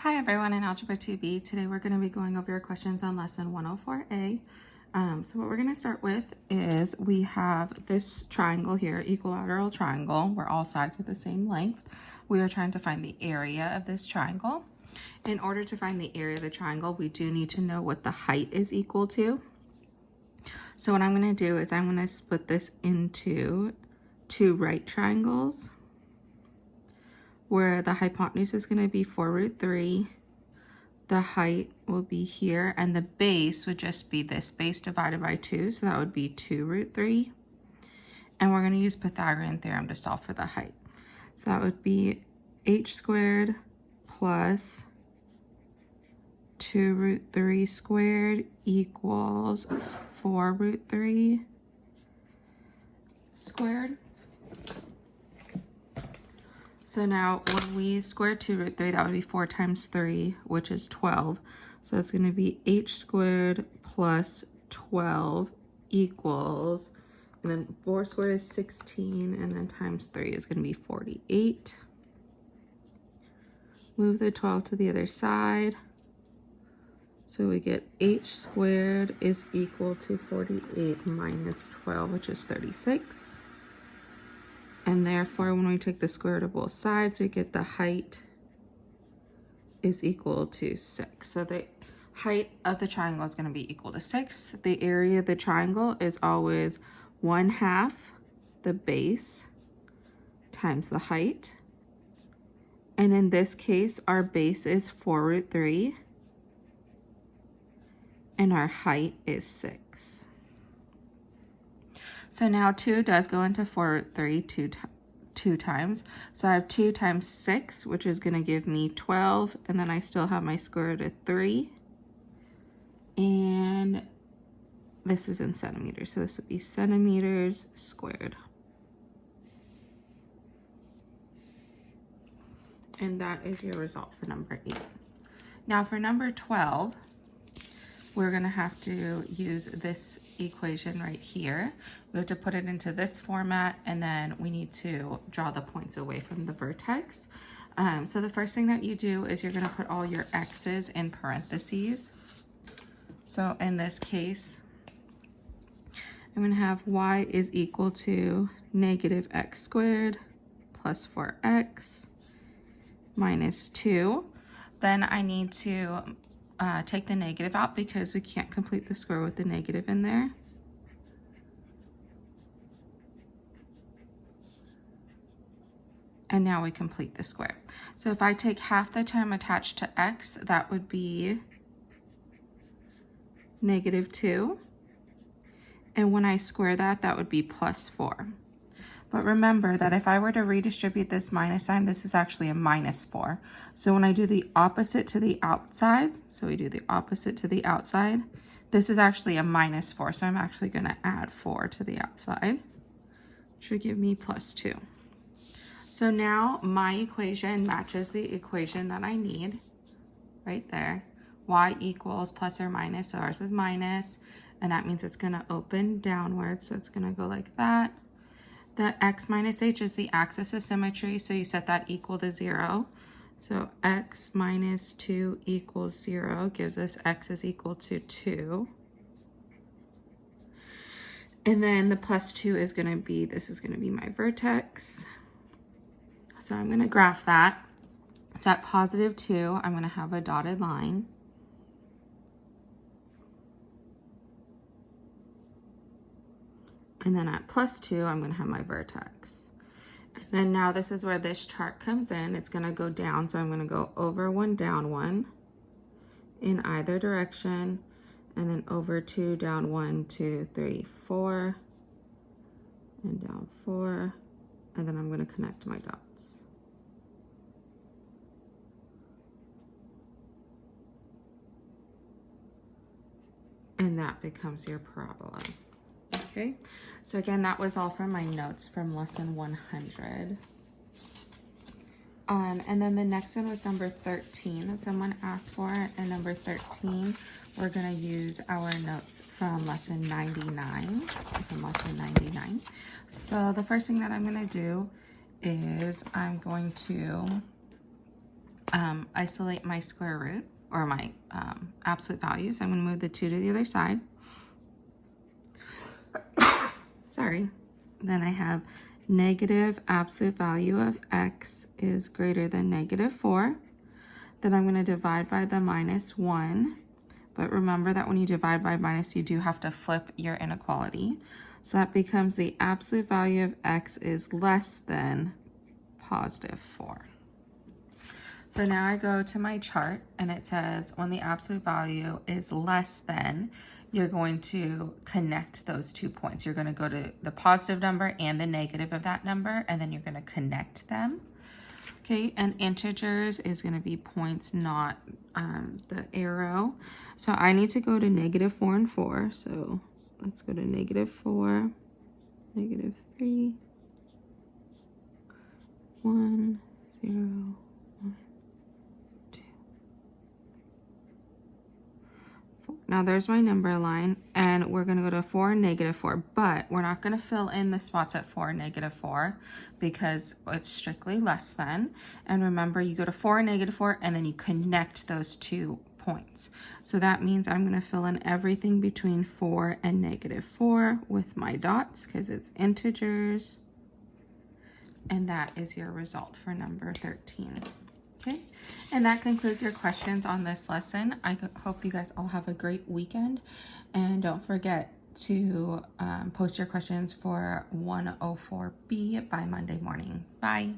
Hi everyone in Algebra 2B. Today we're going to be going over your questions on lesson 104A. So what we're going to start with is we have this triangle here, equilateral triangle, where all sides are the same length. We are trying to find the area of this triangle. In order to find the area of the triangle, we do need to know what the height is equal to. So what I'm going to do is I'm going to split this into two right triangles, where the hypotenuse is going to be 4√3, the height will be here, and the base would just be this base divided by 2, so that would be 2√3. And we're going to use Pythagorean theorem to solve for the height. So that would be h squared plus 2√3 squared equals 4√3 squared. So now when we square 2√3, that would be 4 times 3, which is 12. So it's going to be h squared plus 12 equals, and then 4 squared is 16, and then times 3 is going to be 48. Move the 12 to the other side. So we get h squared is equal to 48 minus 12, which is 36. And therefore, when we take the square root of both sides, we get the height is equal to 6. So the height of the triangle is going to be equal to 6. The area of the triangle is always 1/2 the base times the height. And in this case, our base is 4√3. And our height is 6. So now 2 does go into 4√3 two times. So I have 2 times 6, which is going to give me 12. And then I still have my square root of 3. And this is in centimeters. So this would be centimeters squared. And that is your result for number 8. Now for number 12, we're going to have to use this equation right here. We have to put it into this format, and then we need to draw the points away from the vertex. So the first thing that you do is you're going to put all your x's in parentheses. So in this case, I'm going to have y is equal to negative x squared plus 4x minus 2. Then I need to take the negative out because we can't complete the square with the negative in there. And now we complete the square. So if I take half the term attached to x, that would be negative 2. And when I square that, that would be plus 4. But remember that if I were to redistribute this minus sign, this is actually a minus 4. So when I do the opposite to the outside, so we do the opposite to the outside, this is actually a minus 4. So I'm actually going to add 4 to the outside, which would give me plus 2. So now my equation matches the equation that I need right there. Y equals plus or minus, so ours is minus, and that means it's going to open downwards. So it's going to go like that. The x minus h is the axis of symmetry, so you set that equal to 0. So x minus 2 equals 0 gives us x is equal to 2. And then the plus 2 is going to be, this is going to be my vertex. So I'm going to graph that. So at positive 2, I'm going to have a dotted line. And then at plus 2, I'm going to have my vertex. And then now this is where this chart comes in. It's going to go down, so I'm going to go over 1, down 1 in either direction. And then over 2, down 1, 2, 3, 4. And down 4. And then I'm going to connect my dots. And that becomes your parabola. Okay, so again, that was all from my notes from lesson 100. And then the next one was number 13 that someone asked for. And number 13, we're going to use our notes from lesson 99. So the first thing that I'm going to do is I'm going to isolate my square root, or my absolute value. So I'm going to move the 2 to the other side. Sorry. Then I have negative absolute value of x is greater than negative 4. Then I'm going to divide by the minus 1. But remember that when you divide by minus, you do have to flip your inequality. So that becomes the absolute value of x is less than positive 4. So now I go to my chart and it says when the absolute value is less than, you're going to connect those 2 points. You're going to go to the positive number and the negative of that number, and then you're going to connect them. Okay, and integers is going to be points, not the arrow. So I need to go to negative 4 and 4. So let's go to negative 4, negative 3, 1, 0, 1, 2, 4. Now there's my number line, and we're going to go to 4 and negative 4, but we're not going to fill in the spots at 4 and negative 4 because it's strictly less than. And remember, you go to 4 and negative 4, and then you connect those 2 points. So that means I'm going to fill in everything between 4 and negative 4 with my dots because it's integers. And that is your result for number 13. Okay, and that concludes your questions on this lesson. I hope you guys all have a great weekend, and don't forget to post your questions for 104B by Monday morning. Bye.